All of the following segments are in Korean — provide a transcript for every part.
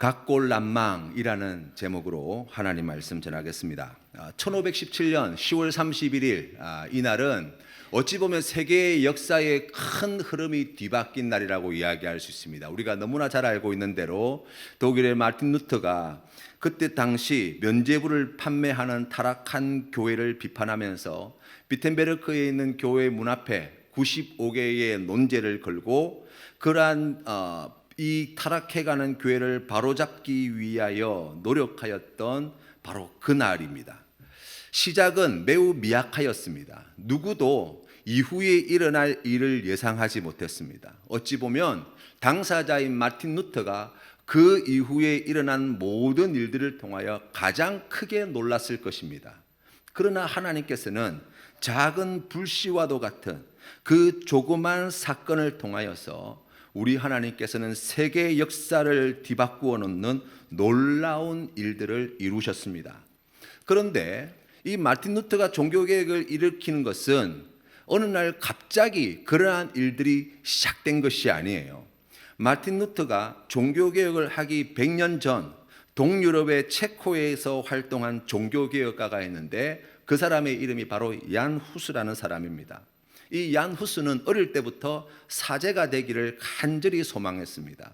각골난망이라는 제목으로 하나님 말씀 전하겠습니다. 1517년 10월 31일 이날은 어찌 보면 세계의 역사의 큰 흐름이 뒤바뀐 날이라고 이야기할 수 있습니다. 우리가 너무나 잘 알고 있는 대로 독일의 마틴 루터가 그때 당시 면죄부를 판매하는 타락한 교회를 비판하면서 비텐베르크에 있는 교회 문 앞에 95개의 논제를 걸고 그러한 이 타락해가는 교회를 바로잡기 위하여 노력하였던 바로 그날입니다. 시작은 매우 미약하였습니다. 누구도 이후에 일어날 일을 예상하지 못했습니다. 어찌 보면 당사자인 마틴 루터가 그 이후에 일어난 모든 일들을 통하여 가장 크게 놀랐을 것입니다. 그러나 하나님께서는 작은 불씨와도 같은 그 조그만 사건을 통하여서 우리 하나님께서는 세계 역사를 뒤바꾸어 놓는 놀라운 일들을 이루셨습니다. 그런데 이 마틴 루터가 종교개혁을 일으키는 것은 어느 날 갑자기 그러한 일들이 시작된 것이 아니에요. 마틴 루터가 종교개혁을 하기 100년 전 동유럽의 체코에서 활동한 종교개혁가가 있는데 그 사람의 이름이 바로 얀 후스라는 사람입니다. 이 얀 후스는 어릴 때부터 사제가 되기를 간절히 소망했습니다.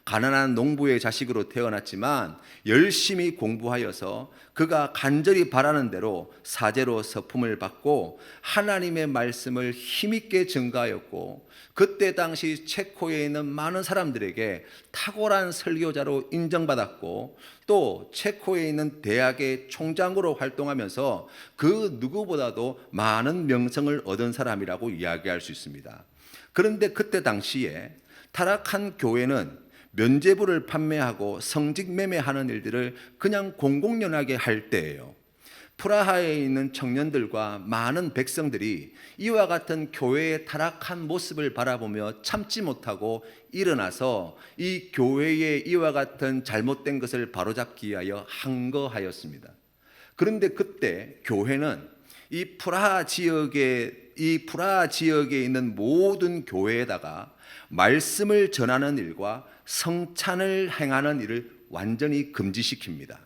가난한 농부의 자식으로 태어났지만 열심히 공부하여서 그가 간절히 바라는 대로 사제로 서품을 받고 하나님의 말씀을 힘있게 증가하였고 그때 당시 체코에 있는 많은 사람들에게 탁월한 설교자로 인정받았고 또 체코에 있는 대학의 총장으로 활동하면서 그 누구보다도 많은 명성을 얻은 사람이라고 이야기할 수 있습니다. 그런데 그때 당시에 타락한 교회는 면죄부를 판매하고 성직 매매하는 일들을 그냥 공공연하게 할 때예요. 프라하에 있는 청년들과 많은 백성들이 이와 같은 교회의 타락한 모습을 바라보며 참지 못하고 일어나서 이 교회의 이와 같은 잘못된 것을 바로잡기 위하여 항거하였습니다. 그런데 그때 교회는 이 프라하 지역에 있는 모든 교회에다가 말씀을 전하는 일과 성찬을 행하는 일을 완전히 금지시킵니다.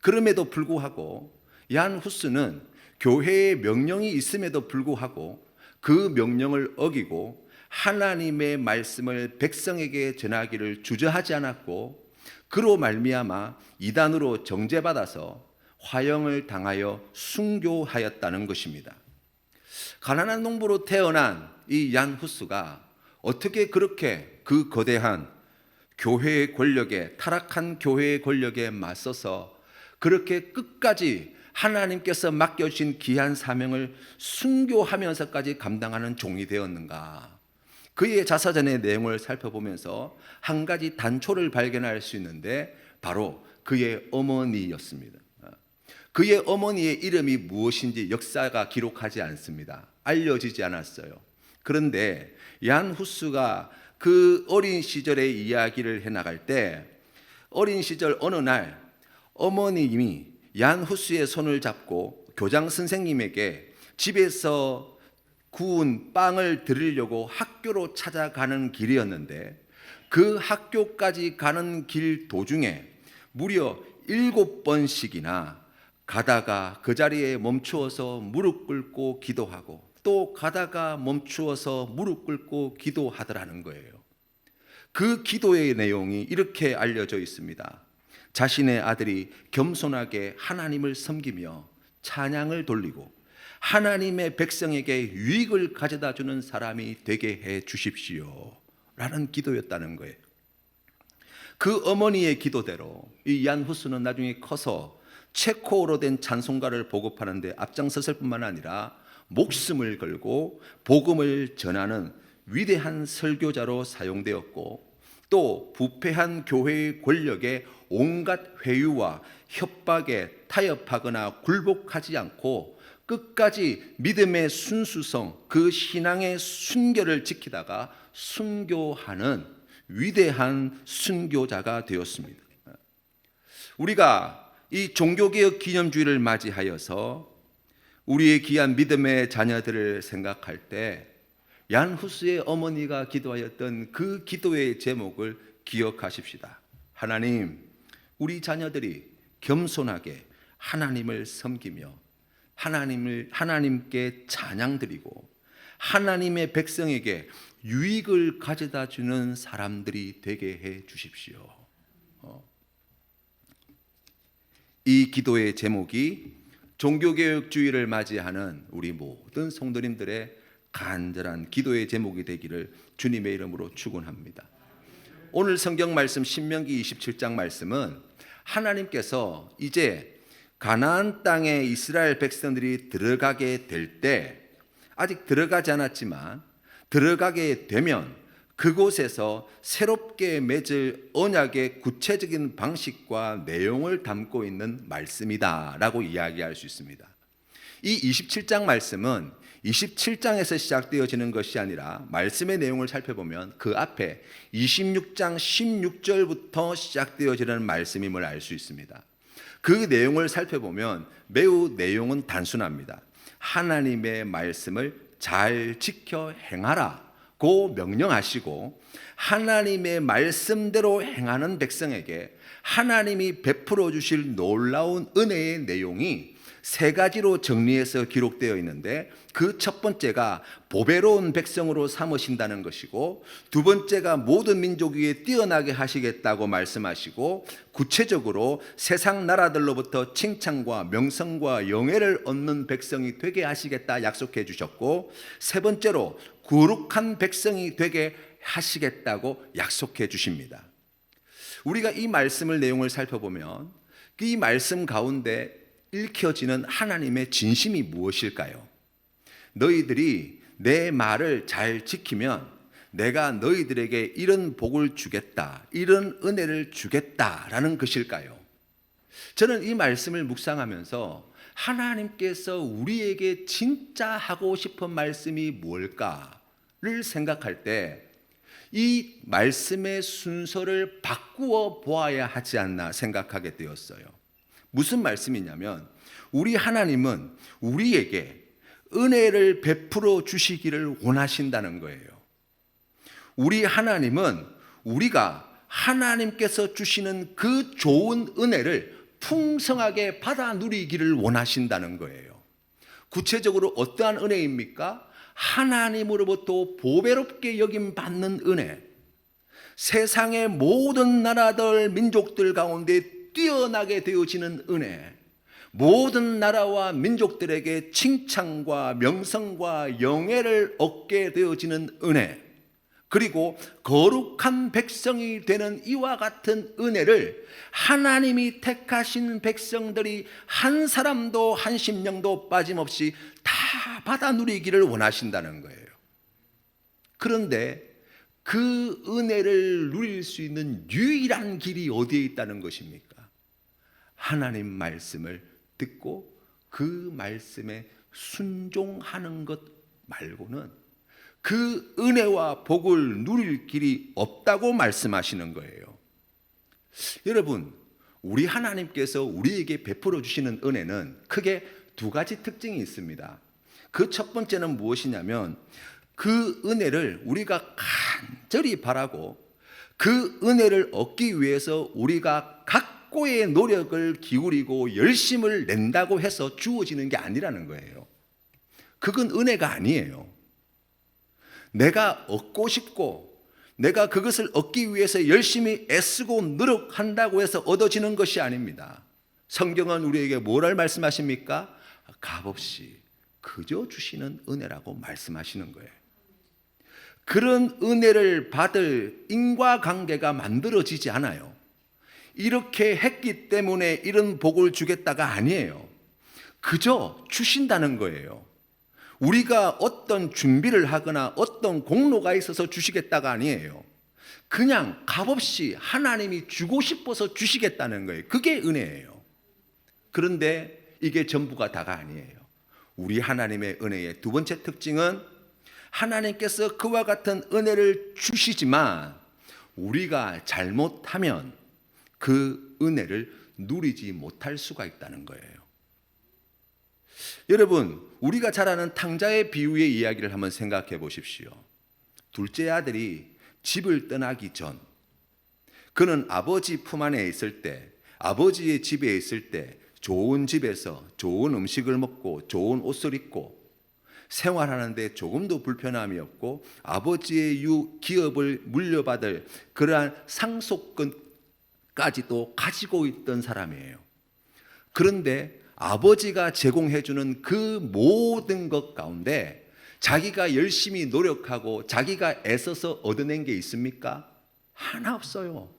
그럼에도 불구하고 얀 후스는 교회의 명령이 있음에도 불구하고 그 명령을 어기고 하나님의 말씀을 백성에게 전하기를 주저하지 않았고 그로 말미암아 이단으로 정죄받아서 화형을 당하여 순교하였다는 것입니다. 가난한 농부로 태어난 이 얀 후스가 어떻게 그렇게 그 거대한 교회의 권력에 타락한 교회의 권력에 맞서서 그렇게 끝까지 하나님께서 맡겨주신 귀한 사명을 순교하면서까지 감당하는 종이 되었는가? 그의 자서전의 내용을 살펴보면서 한 가지 단초를 발견할 수 있는데 바로 그의 어머니였습니다. 그의 어머니의 이름이 무엇인지 역사가 기록하지 않습니다. 알려지지 않았어요. 그런데 얀 후스가 그 어린 시절의 이야기를 해나갈 때 어린 시절 어느 날 어머님이 얀 후스의 손을 잡고 교장 선생님에게 집에서 구운 빵을 드리려고 학교로 찾아가는 길이었는데 그 학교까지 가는 길 도중에 무려 7번씩이나 가다가 그 자리에 멈추어서 무릎 꿇고 기도하고 또 가다가 멈추어서 무릎 꿇고 기도하더라는 거예요. 그 기도의 내용이 이렇게 알려져 있습니다. 자신의 아들이 겸손하게 하나님을 섬기며 찬양을 돌리고 하나님의 백성에게 유익을 가져다 주는 사람이 되게 해 주십시오 라는 기도였다는 거예요. 그 어머니의 기도대로 이 얀 후스는 나중에 커서 체코어로 된 찬송가를 보급하는데 앞장섰을 뿐만 아니라 목숨을 걸고 복음을 전하는 위대한 설교자로 사용되었고 또 부패한 교회의 권력에 온갖 회유와 협박에 타협하거나 굴복하지 않고 끝까지 믿음의 순수성, 그 신앙의 순결을 지키다가 순교하는 위대한 순교자가 되었습니다. 우리가 이 종교개혁 기념주의를 맞이하여서 우리의 귀한 믿음의 자녀들을 생각할 때 얀 후스의 어머니가 기도하였던 그 기도의 제목을 기억하십시다. 하나님, 우리 자녀들이 겸손하게 하나님을 섬기며 하나님께 찬양 드리고 하나님의 백성에게 유익을 가져다 주는 사람들이 되게 해 주십시오. 이 기도의 제목이 종교개혁주의를 맞이하는 우리 모든 성도님들의 간절한 기도의 제목이 되기를 주님의 이름으로 축원합니다. 오늘 성경 말씀 신명기 27장 말씀은 하나님께서 이제 가나안 땅에 이스라엘 백성들이 들어가게 될 때, 아직 들어가지 않았지만 들어가게 되면 그곳에서 새롭게 맺을 언약의 구체적인 방식과 내용을 담고 있는 말씀이다 라고 이야기할 수 있습니다. 이 27장 말씀은 27장에서 시작되어지는 것이 아니라 말씀의 내용을 살펴보면 그 앞에 26장 16절부터 시작되어지는 말씀임을 알 수 있습니다. 그 내용을 살펴보면 매우 내용은 단순합니다. 하나님의 말씀을 잘 지켜 행하라 고 명령하시고 하나님의 말씀대로 행하는 백성에게 하나님이 베풀어 주실 놀라운 은혜의 내용이 세 가지로 정리해서 기록되어 있는데, 그 첫 번째가 보배로운 백성으로 삼으신다는 것이고, 두 번째가 모든 민족 위에 뛰어나게 하시겠다고 말씀하시고, 구체적으로 세상 나라들로부터 칭찬과 명성과 영예를 얻는 백성이 되게 하시겠다 약속해 주셨고, 세 번째로 거룩한 백성이 되게 하시겠다고 약속해 주십니다. 우리가 이 말씀을 내용을 살펴보면 이 말씀 가운데 읽혀지는 하나님의 진심이 무엇일까요? 너희들이 내 말을 잘 지키면 내가 너희들에게 이런 복을 주겠다, 이런 은혜를 주겠다라는 것일까요? 저는 이 말씀을 묵상하면서 하나님께서 우리에게 진짜 하고 싶은 말씀이 뭘까를 생각할 때 이 말씀의 순서를 바꾸어 보아야 하지 않나 생각하게 되었어요. 무슨 말씀이냐면, 우리 하나님은 우리에게 은혜를 베풀어 주시기를 원하신다는 거예요. 우리 하나님은 우리가 하나님께서 주시는 그 좋은 은혜를 풍성하게 받아 누리기를 원하신다는 거예요. 구체적으로 어떠한 은혜입니까? 하나님으로부터 보배롭게 여김받는 은혜, 세상의 모든 나라들, 민족들 가운데 뛰어나게 되어지는 은혜, 모든 나라와 민족들에게 칭찬과 명성과 영예를 얻게 되어지는 은혜, 그리고 거룩한 백성이 되는 이와 같은 은혜를 하나님이 택하신 백성들이 한 사람도 한 심령도 빠짐없이 다 받아 누리기를 원하신다는 거예요. 그런데 그 은혜를 누릴 수 있는 유일한 길이 어디에 있다는 것입니까? 하나님 말씀을 듣고 그 말씀에 순종하는 것 말고는 그 은혜와 복을 누릴 길이 없다고 말씀하시는 거예요. 여러분, 우리 하나님께서 우리에게 베풀어 주시는 은혜는 크게 두 가지 특징이 있습니다. 그 첫 번째는 무엇이냐면, 그 은혜를 우리가 간절히 바라고 그 은혜를 얻기 위해서 우리가 각고의 노력을 기울이고 열심을 낸다고 해서 주어지는 게 아니라는 거예요. 그건 은혜가 아니에요. 내가 얻고 싶고 내가 그것을 얻기 위해서 열심히 애쓰고 노력한다고 해서 얻어지는 것이 아닙니다. 성경은 우리에게 뭐를 말씀하십니까? 값없이 그저 주시는 은혜라고 말씀하시는 거예요. 그런 은혜를 받을 인과관계가 만들어지지 않아요. 이렇게 했기 때문에 이런 복을 주겠다가 아니에요. 그저 주신다는 거예요. 우리가 어떤 준비를 하거나 어떤 공로가 있어서 주시겠다가 아니에요. 그냥 값없이 하나님이 주고 싶어서 주시겠다는 거예요. 그게 은혜예요. 그런데 이게 전부가 다가 아니에요. 우리 하나님의 은혜의 두 번째 특징은 하나님께서 그와 같은 은혜를 주시지만 우리가 잘못하면 그 은혜를 누리지 못할 수가 있다는 거예요. 여러분, 우리가 잘 아는 탕자의 비유의 이야기를 한번 생각해 보십시오. 둘째 아들이 집을 떠나기 전 그는 아버지 품 안에 있을 때, 아버지의 집에 있을 때 좋은 집에서 좋은 음식을 먹고 좋은 옷을 입고 생활하는데 조금도 불편함이 없고 아버지의 기업을 물려받을 그러한 상속권까지도 가지고 있던 사람이에요. 그런데 아버지가 제공해주는 그 모든 것 가운데 자기가 열심히 노력하고 자기가 애써서 얻어낸 게 있습니까? 하나 없어요.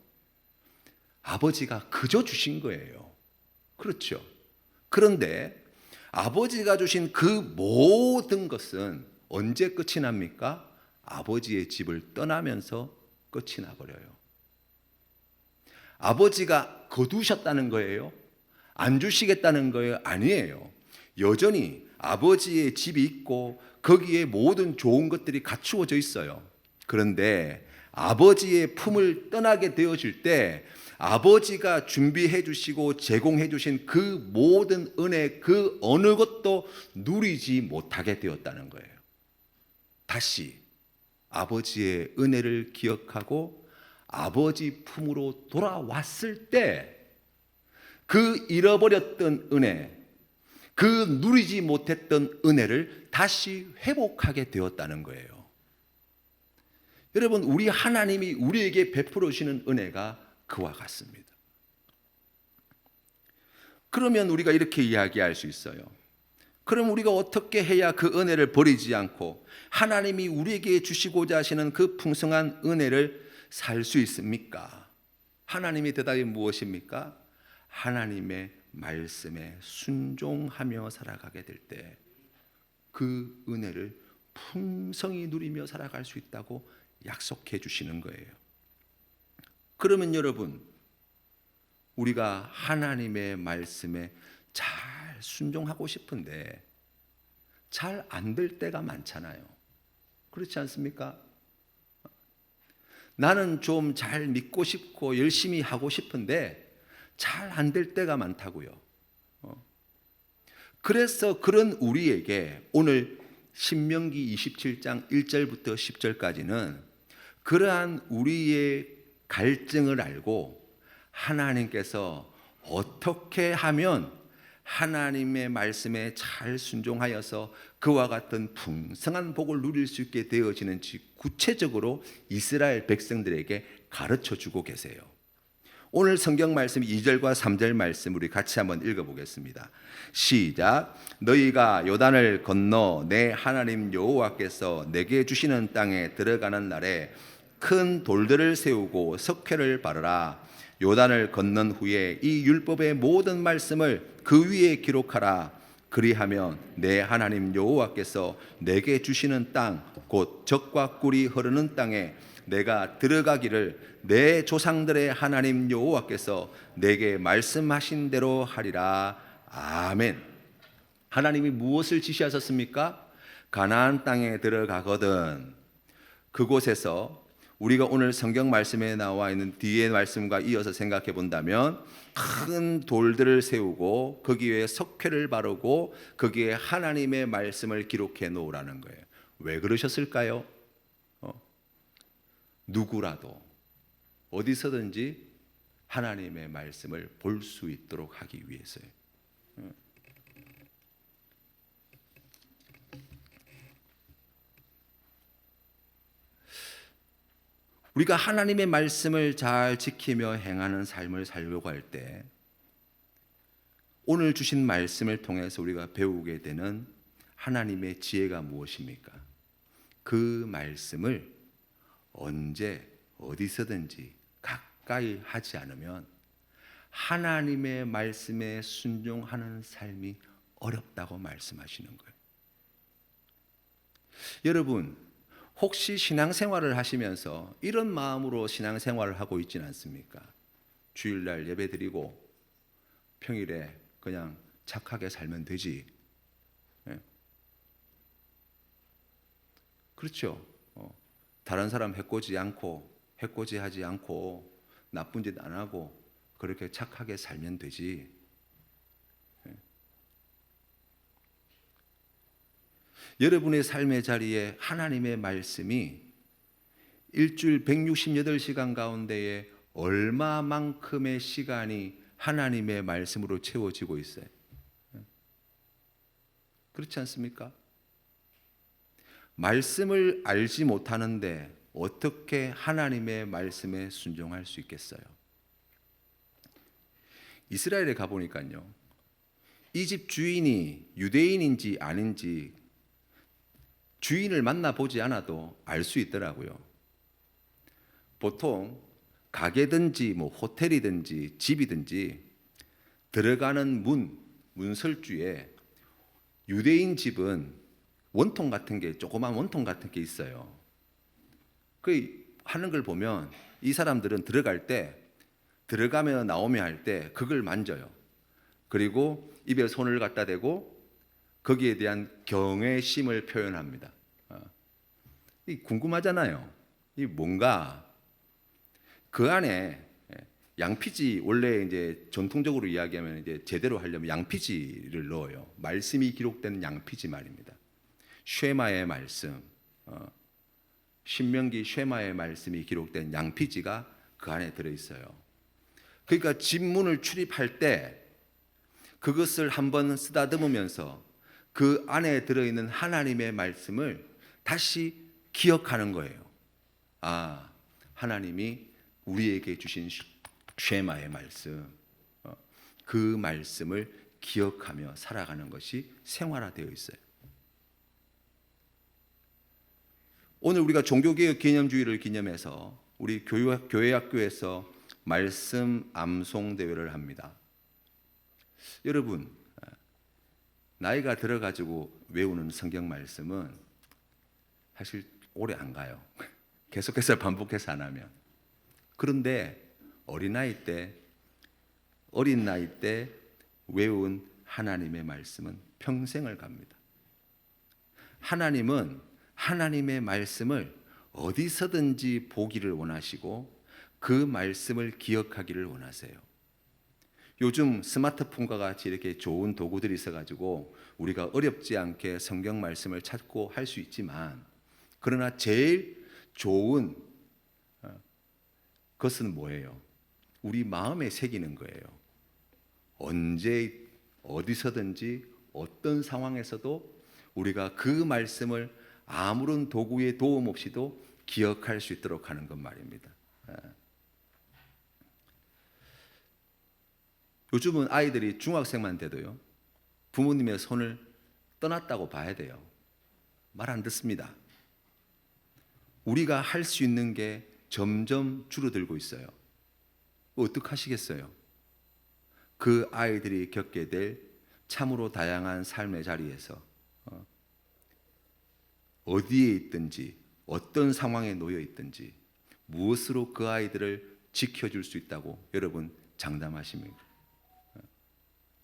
아버지가 그저 주신 거예요. 그렇죠. 그런데 아버지가 주신 그 모든 것은 언제 끝이 납니까? 아버지의 집을 떠나면서 끝이 나버려요. 아버지가 거두셨다는 거예요? 안 주시겠다는 거예요? 아니에요. 여전히 아버지의 집이 있고 거기에 모든 좋은 것들이 갖추어져 있어요. 그런데 아버지의 품을 떠나게 되어질 때 아버지가 준비해 주시고 제공해 주신 그 모든 은혜 그 어느 것도 누리지 못하게 되었다는 거예요. 다시 아버지의 은혜를 기억하고 아버지 품으로 돌아왔을 때 그 잃어버렸던 은혜, 그 누리지 못했던 은혜를 다시 회복하게 되었다는 거예요. 여러분, 우리 하나님이 우리에게 베풀어 주시는 은혜가 그와 같습니다. 그러면 우리가 이렇게 이야기할 수 있어요. 그럼 우리가 어떻게 해야 그 은혜를 버리지 않고 하나님이 우리에게 주시고자 하시는 그 풍성한 은혜를 살 수 있습니까? 하나님의 대답이 무엇입니까? 하나님의 말씀에 순종하며 살아가게 될 때 그 은혜를 풍성히 누리며 살아갈 수 있다고 약속해 주시는 거예요. 그러면 여러분, 우리가 하나님의 말씀에 잘 순종하고 싶은데 잘 안 될 때가 많잖아요. 그렇지 않습니까? 나는 좀 잘 믿고 싶고 열심히 하고 싶은데 잘 안 될 때가 많다고요. 그래서 그런 우리에게 오늘 신명기 27장 1절부터 10절까지는 그러한 우리의 갈증을 알고 하나님께서 어떻게 하면 하나님의 말씀에 잘 순종하여서 그와 같은 풍성한 복을 누릴 수 있게 되어지는지 구체적으로 이스라엘 백성들에게 가르쳐 주고 계세요. 오늘 성경 말씀 2절과 3절 말씀 우리 같이 한번 읽어보겠습니다. 시작. 너희가 요단을 건너 내 하나님 여호와께서 내게 주시는 땅에 들어가는 날에 큰 돌들을 세우고 석회를 바르라. 요단을 건넌 후에 이 율법의 모든 말씀을 그 위에 기록하라. 그리하면 내 하나님 여호와께서 내게 주시는 땅 곧 젖과 꿀이 흐르는 땅에 내가 들어가기를 내 조상들의 하나님 여호와께서 내게 말씀하신 대로 하리라. 아멘. 하나님이 무엇을 지시하셨습니까? 가나안 땅에 들어가거든 그곳에서 우리가 오늘 성경 말씀에 나와 있는 뒤의 말씀과 이어서 생각해 본다면 큰 돌들을 세우고 거기에 석회를 바르고 거기에 하나님의 말씀을 기록해 놓으라는 거예요. 왜 그러셨을까요? 누구라도 어디서든지 하나님의 말씀을 볼 수 있도록 하기 위해서요. 우리가 하나님의 말씀을 잘 지키며 행하는 삶을 살려고 할 때 오늘 주신 말씀을 통해서 우리가 배우게 되는 하나님의 지혜가 무엇입니까? 그 말씀을 언제 어디서든지 가까이 하지 않으면 하나님의 말씀에 순종하는 삶이 어렵다고 말씀하시는 거예요. 여러분, 혹시 신앙생활을 하시면서 이런 마음으로 신앙생활을 하고 있지는 않습니까? 주일날 예배드리고 평일에 그냥 착하게 살면 되지. 그렇죠. 다른 사람 해코지하지 않고 나쁜 짓 안 하고 그렇게 착하게 살면 되지. 여러분의 삶의 자리에 하나님의 말씀이 일주일 168시간 가운데에 얼마만큼의 시간이 하나님의 말씀으로 채워지고 있어요. 그렇지 않습니까? 말씀을 알지 못하는데 어떻게 하나님의 말씀에 순종할 수 있겠어요? 이스라엘에 가보니까요, 이 집 주인이 유대인인지 아닌지 주인을 만나보지 않아도 알 수 있더라고요. 보통 가게든지 호텔이든지 집이든지 들어가는 문설주에 유대인 집은 원통 같은 게, 조그만 원통 같은 게 있어요. 그 하는 걸 보면 이 사람들은 들어갈 때, 들어가며 나오며 할 때 그걸 만져요. 그리고 입에 손을 갖다 대고 거기에 대한 경외심을 표현합니다. 궁금하잖아요. 이 뭔가 그 안에 양피지, 원래 이제 전통적으로 이야기하면 이제 제대로 하려면 양피지를 넣어요. 말씀이 기록된 양피지 말입니다. 쉐마의 말씀, 신명기 쉐마의 말씀이 기록된 양피지가 그 안에 들어 있어요. 그러니까 집 문을 출입할 때 그것을 한번 쓰다듬으면서 그 안에 들어있는 하나님의 말씀을 다시 기억하는 거예요. 아, 하나님이 우리에게 주신 쉐마의 말씀, 그 말씀을 기억하며 살아가는 것이 생활화되어 있어요. 오늘 우리가 종교개혁 기념주의를 기념해서 우리 교회 학교에서 말씀 암송 대회를 합니다. 여러분, 나이가 들어가지고 외우는 성경 말씀은 사실 오래 안 가요. 계속해서 반복해서 안 하면. 그런데 어린 나이 때 외운 하나님의 말씀은 평생을 갑니다. 하나님은 하나님의 말씀을 어디서든지 보기를 원하시고 그 말씀을 기억하기를 원하세요. 요즘 스마트폰과 같이 이렇게 좋은 도구들이 있어가지고 우리가 어렵지 않게 성경 말씀을 찾고 할 수 있지만, 그러나 제일 좋은 것은 뭐예요? 우리 마음에 새기는 거예요. 언제 어디서든지 어떤 상황에서도 우리가 그 말씀을 아무런 도구의 도움 없이도 기억할 수 있도록 하는 것 말입니다. 요즘은 아이들이 중학생만 돼도요, 부모님의 손을 떠났다고 봐야 돼요. 말 안 듣습니다. 우리가 할 수 있는 게 점점 줄어들고 있어요. 어떡하시겠어요? 그 아이들이 겪게 될 참으로 다양한 삶의 자리에서 어디에 있든지 어떤 상황에 놓여 있든지 무엇으로 그 아이들을 지켜줄 수 있다고 여러분 장담하십니까?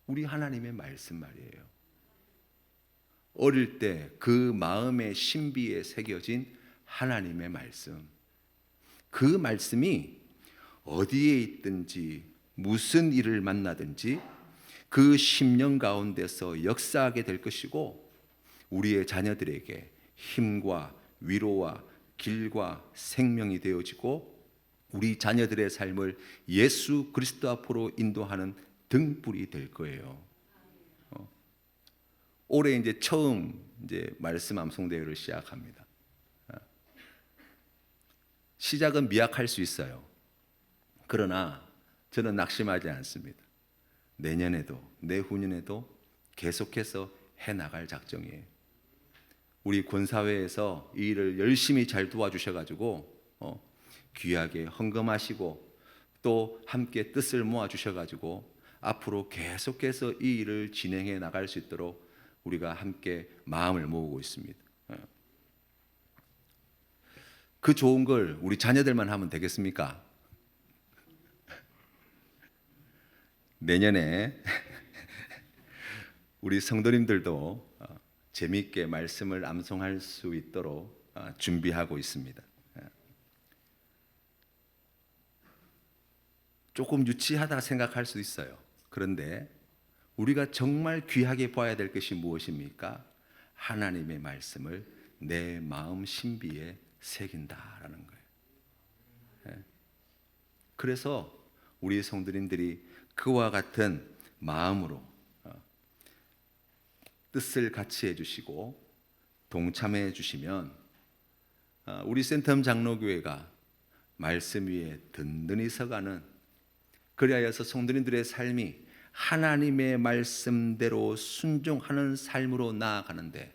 우리 하나님의 말씀 말이에요. 어릴 때 그 마음의 신비에 새겨진 하나님의 말씀, 그 말씀이 어디에 있든지 무슨 일을 만나든지 그 심령 가운데서 역사하게 될 것이고, 우리의 자녀들에게 힘과 위로와 길과 생명이 되어지고 우리 자녀들의 삶을 예수 그리스도 앞으로 인도하는 등불이 될 거예요. 올해 이제 처음 말씀 암송 대회를 시작합니다. 시작은 미약할 수 있어요. 그러나 저는 낙심하지 않습니다. 내년에도 내후년에도 계속해서 해나갈 작정이에요. 우리 권사회에서 이 일을 열심히 잘 도와주셔가지고 귀하게 헌금하시고 또 함께 뜻을 모아주셔가지고 앞으로 계속해서 이 일을 진행해 나갈 수 있도록 우리가 함께 마음을 모으고 있습니다. 그 좋은 걸 우리 자녀들만 하면 되겠습니까? 내년에 우리 성도님들도 재미있게 말씀을 암송할 수 있도록 준비하고 있습니다. 조금 유치하다 생각할 수 있어요. 그런데 우리가 정말 귀하게 봐야 될 것이 무엇입니까? 하나님의 말씀을 내 마음 신비에 새긴다라는 거예요. 그래서 우리 성도님들이 그와 같은 마음으로 뜻을 같이 해주시고 동참해 주시면 우리 센텀 장로교회가 말씀 위에 든든히 서가는, 그리하여서 성도님들의 삶이 하나님의 말씀대로 순종하는 삶으로 나아가는데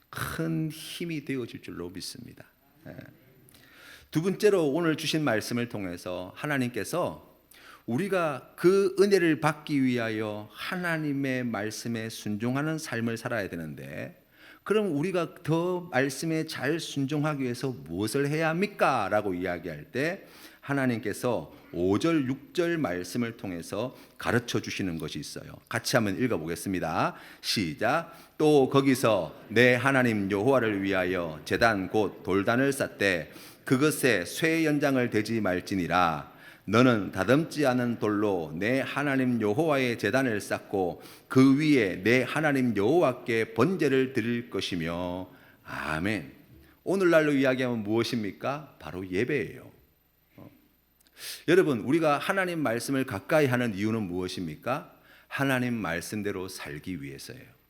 큰 힘이 되어질 줄로 믿습니다. 두 번째로 오늘 주신 말씀을 통해서 하나님께서 우리가 그 은혜를 받기 위하여 하나님의 말씀에 순종하는 삶을 살아야 되는데, 그럼 우리가 더 말씀에 잘 순종하기 위해서 무엇을 해야 합니까? 라고 이야기할 때 하나님께서 5절 6절 말씀을 통해서 가르쳐 주시는 것이 있어요. 같이 한번 읽어보겠습니다. 시작. 또 거기서 내 하나님 여호와를 위하여 제단 곧 돌단을 쌓되 그것에 쇠 연장을 대지 말지니라. 너는 다듬지 않은 돌로 내 하나님 여호와의 제단을 쌓고 그 위에 내 하나님 여호와께 번제를 드릴 것이며. 아멘. 오늘날로 이야기하면 무엇입니까? 바로 예배예요. 여러분, 우리가 하나님 말씀을 가까이 하는 이유는 무엇입니까? 하나님 말씀대로 살기 위해서예요.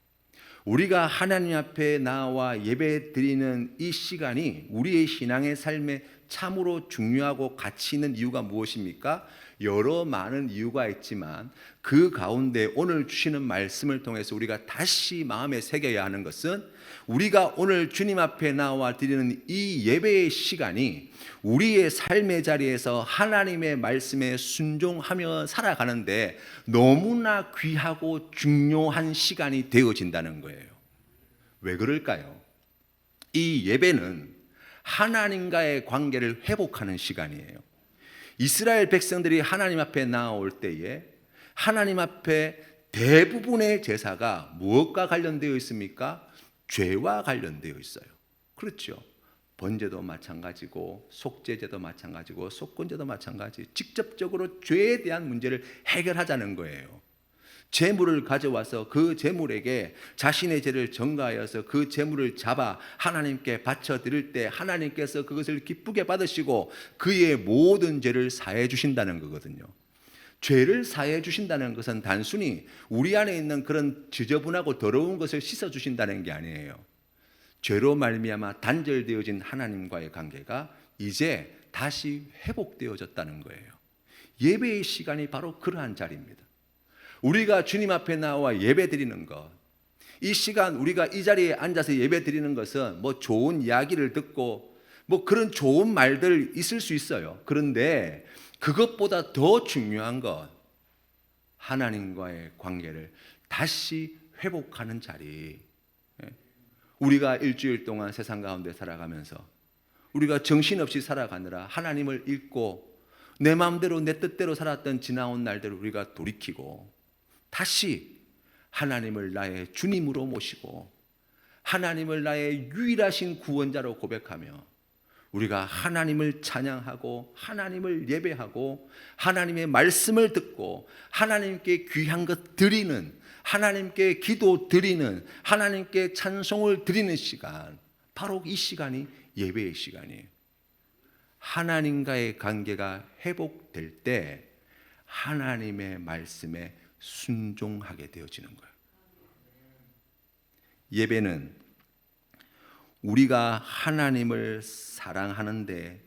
우리가 하나님 앞에 나와 예배 드리는 이 시간이 우리의 신앙의 삶에 참으로 중요하고 가치 있는 이유가 무엇입니까? 여러 많은 이유가 있지만 그 가운데 오늘 주시는 말씀을 통해서 우리가 다시 마음에 새겨야 하는 것은, 우리가 오늘 주님 앞에 나와 드리는 이 예배의 시간이 우리의 삶의 자리에서 하나님의 말씀에 순종하며 살아가는데 너무나 귀하고 중요한 시간이 되어진다는 거예요. 왜 그럴까요? 이 예배는 하나님과의 관계를 회복하는 시간이에요. 이스라엘 백성들이 하나님 앞에 나올 때에 하나님 앞에 대부분의 제사가 무엇과 관련되어 있습니까? 죄와 관련되어 있어요. 그렇죠. 번제도 마찬가지고 속죄제도 마찬가지고 속건제도 마찬가지, 직접적으로 죄에 대한 문제를 해결하자는 거예요. 제물을 가져와서 그 제물에게 자신의 죄를 전가하여서 그 제물을 잡아 하나님께 바쳐 드릴 때 하나님께서 그것을 기쁘게 받으시고 그의 모든 죄를 사해 주신다는 거거든요. 죄를 사해 주신다는 것은 단순히 우리 안에 있는 그런 지저분하고 더러운 것을 씻어 주신다는 게 아니에요. 죄로 말미암아 단절되어진 하나님과의 관계가 이제 다시 회복되어졌다는 거예요. 예배의 시간이 바로 그러한 자리입니다. 우리가 주님 앞에 나와 예배 드리는 것, 이 시간 우리가 이 자리에 앉아서 예배 드리는 것은 뭐 좋은 이야기를 듣고 뭐 그런 좋은 말들 있을 수 있어요. 그런데 그것보다 더 중요한 것, 하나님과의 관계를 다시 회복하는 자리. 우리가 일주일 동안 세상 가운데 살아가면서 우리가 정신없이 살아가느라 하나님을 잊고 내 마음대로 내 뜻대로 살았던 지나온 날들을 우리가 돌이키고 다시 하나님을 나의 주님으로 모시고 하나님을 나의 유일하신 구원자로 고백하며 우리가 하나님을 찬양하고 하나님을 예배하고 하나님의 말씀을 듣고 하나님께 귀한 것 드리는, 하나님께 기도 드리는, 하나님께 찬송을 드리는 시간, 바로 이 시간이 예배의 시간이에요. 하나님과의 관계가 회복될 때 하나님의 말씀에 순종하게 되어지는 거예요. 예배는 우리가 하나님을 사랑하는데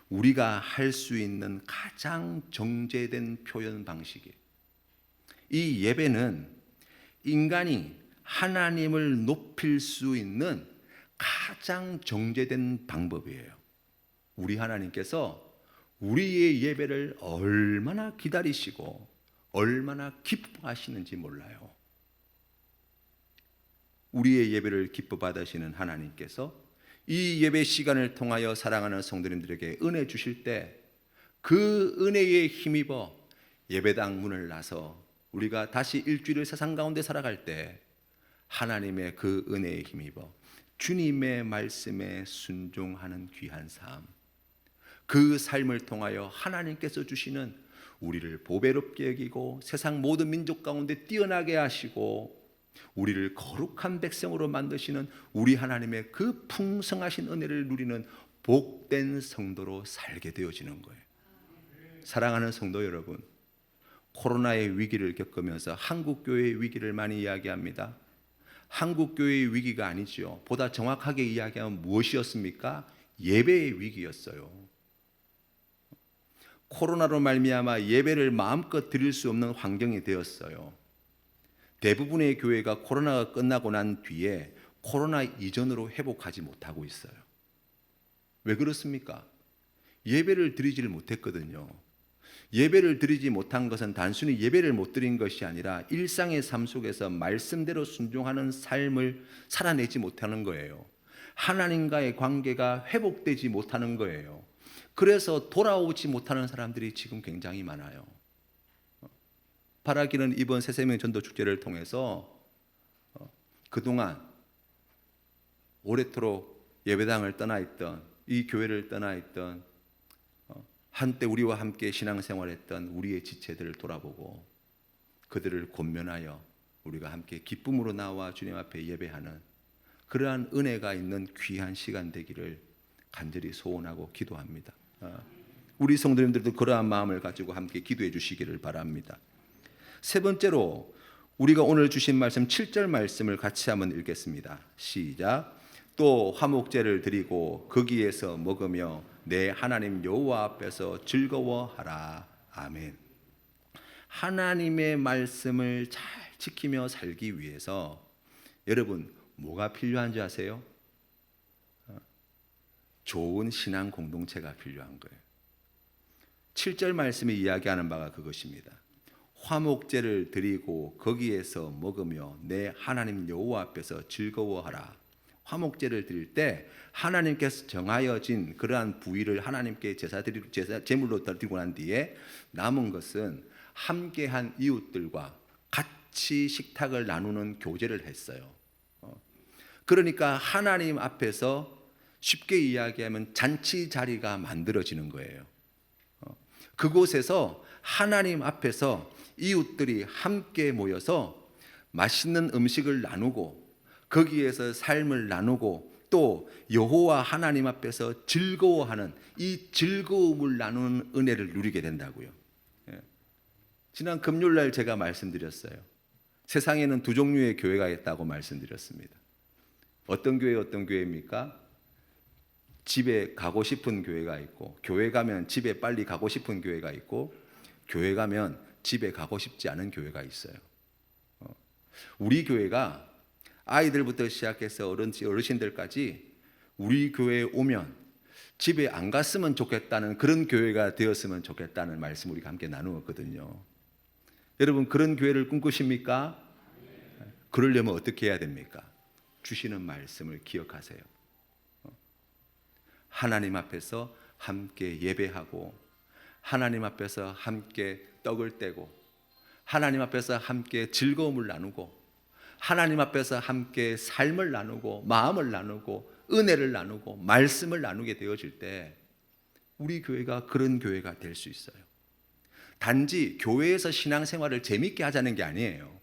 우리가 할 수 있는 가장 정제된 표현 방식이에요. 이 예배는 인간이 하나님을 높일 수 있는 가장 정제된 방법이에요. 우리 하나님께서 우리의 예배를 얼마나 기다리시고 얼마나 기뻐하시는지 몰라요. 우리의 예배를 기뻐 받으시는 하나님께서 이 예배 시간을 통하여 사랑하는 성도님들에게 은혜 주실 때 그 은혜에 힘입어 예배당 문을 나서 우리가 다시 일주일을 세상 가운데 살아갈 때 하나님의 그 은혜에 힘입어 주님의 말씀에 순종하는 귀한 삶, 그 삶을 통하여 하나님께서 주시는 우리를 보배롭게 여기고 세상 모든 민족 가운데 뛰어나게 하시고 우리를 거룩한 백성으로 만드시는 우리 하나님의 그 풍성하신 은혜를 누리는 복된 성도로 살게 되어지는 거예요. 사랑하는 성도 여러분, 코로나의 위기를 겪으면서 한국교회의 위기를 많이 이야기합니다. 한국교회의 위기가 아니죠. 보다 정확하게 이야기하면 무엇이었습니까? 예배의 위기였어요. 코로나로 말미암아 예배를 마음껏 드릴 수 없는 환경이 되었어요. 대부분의 교회가 코로나가 끝나고 난 뒤에 코로나 이전으로 회복하지 못하고 있어요. 왜 그렇습니까? 예배를 드리지를 못했거든요. 예배를 드리지 못한 것은 단순히 예배를 못 드린 것이 아니라 일상의 삶 속에서 말씀대로 순종하는 삶을 살아내지 못하는 거예요. 하나님과의 관계가 회복되지 못하는 거예요. 그래서 돌아오지 못하는 사람들이 지금 굉장히 많아요. 바라기는 이번 새생명 전도 축제를 통해서 그동안 오래도록 예배당을 떠나 있던, 이 교회를 떠나 있던, 한때 우리와 함께 신앙생활했던 우리의 지체들을 돌아보고 그들을 권면하여 우리가 함께 기쁨으로 나와 주님 앞에 예배하는 그러한 은혜가 있는 귀한 시간 되기를 간절히 소원하고 기도합니다. 우리 성도님들도 그러한 마음을 가지고 함께 기도해 주시기를 바랍니다. 세 번째로 우리가 오늘 주신 말씀 7절 말씀을 같이 한번 읽겠습니다. 시작. 또 화목제를 드리고 거기에서 먹으며 내 하나님 여호와 앞에서 즐거워하라. 아멘. 하나님의 말씀을 잘 지키며 살기 위해서 여러분 뭐가 필요한지 아세요? 좋은 신앙 공동체가 필요한 거예요. 7절 말씀이 이야기하는 바가 그것입니다. 화목제를 드리고 거기에서 먹으며 내 하나님 여호와 앞에서 즐거워하라. 화목제를 드릴 때 하나님께서 정하여진 그러한 부위를 하나님께 제물로 드리고 난 뒤에 남은 것은 함께한 이웃들과 같이 식탁을 나누는 교제를 했어요. 그러니까 하나님 앞에서 쉽게 이야기하면 잔치 자리가 만들어지는 거예요. 그곳에서 하나님 앞에서 이웃들이 함께 모여서 맛있는 음식을 나누고 거기에서 삶을 나누고 또 여호와 하나님 앞에서 즐거워하는 이 즐거움을 나누는 은혜를 누리게 된다고요. 지난 금요일날 제가 말씀드렸어요. 세상에는 두 종류의 교회가 있다고 말씀드렸습니다. 어떤 교회입니까? 집에 가고 싶은 교회가 있고, 교회 가면 집에 빨리 가고 싶은 교회가 있고, 교회 가면 집에 가고 싶지 않은 교회가 있어요. 우리 교회가 아이들부터 시작해서 어르신들까지 우리 교회에 오면 집에 안 갔으면 좋겠다는 그런 교회가 되었으면 좋겠다는 말씀 우리가 함께 나누었거든요. 여러분 그런 교회를 꿈꾸십니까? 그러려면 어떻게 해야 됩니까? 주시는 말씀을 기억하세요. 하나님 앞에서 함께 예배하고 하나님 앞에서 함께 떡을 떼고 하나님 앞에서 함께 즐거움을 나누고 하나님 앞에서 함께 삶을 나누고 마음을 나누고 은혜를 나누고 말씀을 나누게 되어질 때 우리 교회가 그런 교회가 될 수 있어요. 단지 교회에서 신앙생활을 재밌게 하자는 게 아니에요.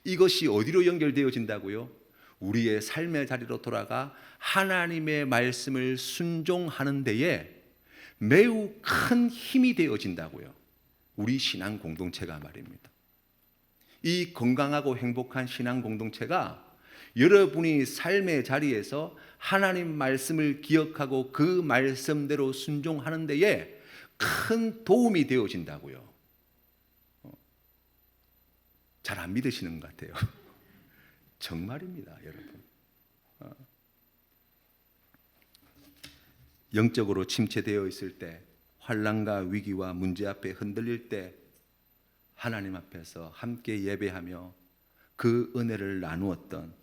이것이 어디로 연결되어진다고요? 우리의 삶의 자리로 돌아가 하나님의 말씀을 순종하는 데에 매우 큰 힘이 되어진다고요. 우리 신앙 공동체가 말입니다. 이 건강하고 행복한 신앙 공동체가 여러분이 삶의 자리에서 하나님 말씀을 기억하고 그 말씀대로 순종하는 데에 큰 도움이 되어진다고요. 잘 안 믿으시는 것 같아요. 정말입니다, 여러분. 영적으로 침체되어 있을 때, 환난과 위기와 문제 앞에 흔들릴 때 하나님 앞에서 함께 예배하며 그 은혜를 나누었던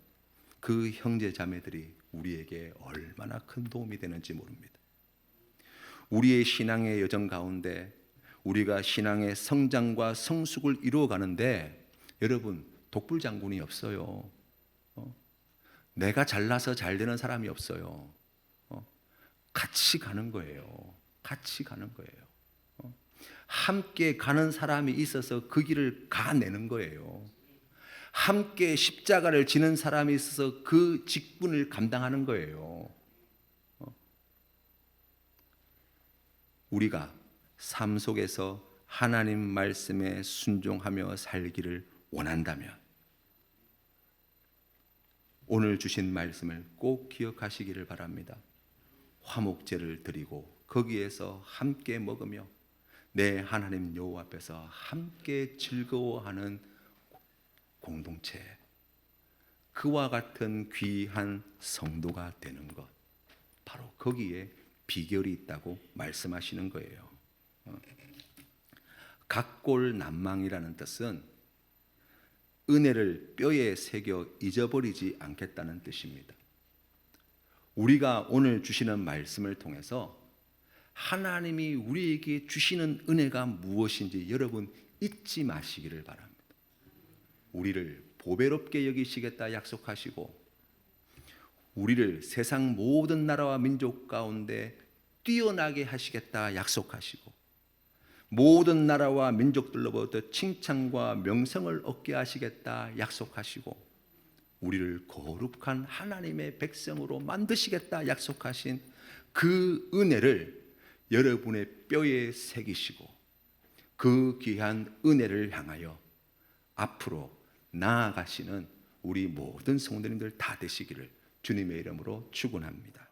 그 형제 자매들이 우리에게 얼마나 큰 도움이 되는지 모릅니다. 우리의 신앙의 여정 가운데 우리가 신앙의 성장과 성숙을 이루어가는데 여러분 독불장군이 없어요. 내가 잘나서 잘 되는 사람이 없어요. 같이 가는 거예요. 같이 가는 거예요. 함께 가는 사람이 있어서 그 길을 가내는 거예요. 함께 십자가를 지는 사람이 있어서 그 직분을 감당하는 거예요. 우리가 삶 속에서 하나님 말씀에 순종하며 살기를 원한다면 오늘 주신 말씀을 꼭 기억하시기를 바랍니다. 화목제를 드리고 거기에서 함께 먹으며 내 하나님 여호와 앞에서 함께 즐거워하는 공동체, 그와 같은 귀한 성도가 되는 것, 바로 거기에 비결이 있다고 말씀하시는 거예요. 각골난망이라는 뜻은 은혜를 뼈에 새겨 잊어버리지 않겠다는 뜻입니다. 우리가 오늘 주시는 말씀을 통해서 하나님이 우리에게 주시는 은혜가 무엇인지 여러분 잊지 마시기를 바랍니다. 우리를 보배롭게 여기시겠다 약속하시고, 우리를 세상 모든 나라와 민족 가운데 뛰어나게 하시겠다 약속하시고, 모든 나라와 민족들로부터 칭찬과 명성을 얻게 하시겠다 약속하시고, 우리를 거룩한 하나님의 백성으로 만드시겠다 약속하신 그 은혜를 여러분의 뼈에 새기시고, 그 귀한 은혜를 향하여 앞으로 나아가시는 우리 모든 성도님들 다 되시기를 주님의 이름으로 축원합니다.